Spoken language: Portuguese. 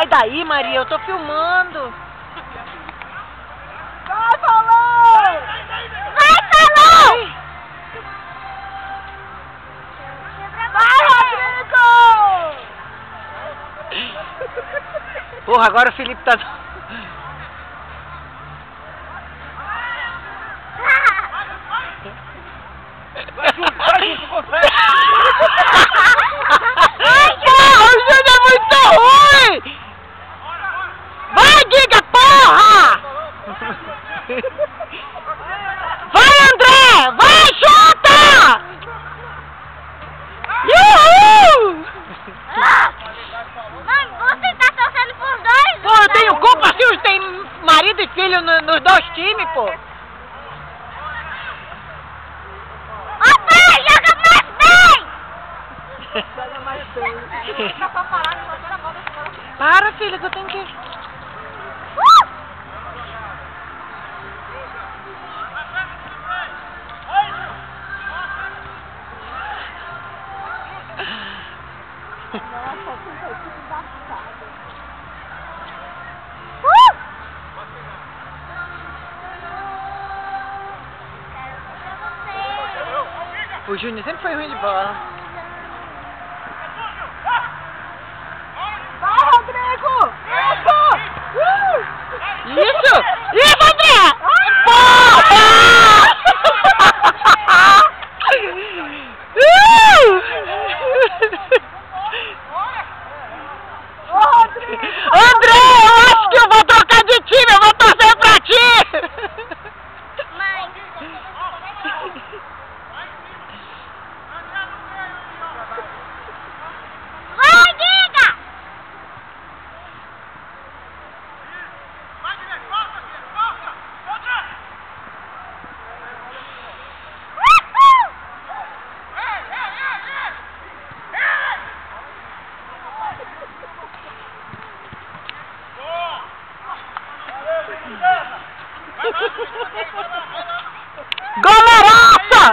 daí, Maria, eu tô filmando. Vai, Falão! Vai, Falão! Vai, Rodrigo! Porra, agora o Felipe tá... Vai junto, consegue! Porra, o Júnior é muito ruim! Vai, Giga, porra! Vai, André! Vai, chuta! Uhul! Mano, você tá torcendo pros dois? Pô, eu tenho culpa se os tem marido e filho nos dois times, pô! Ô, pai, joga mais bem! Joga mais bem. Tá pra parar, não vai a bola. Para, filho, que eu tenho que... O Júnior sempre foi ruim de bola. Vai, Rodrigo! Isso! Isso, André! Porra! Ô, Rodrigo! André, eu acho que eu vou trocar de time, eu vou torcer pra ti! Mãe. Vai, Giga! Goleiraça!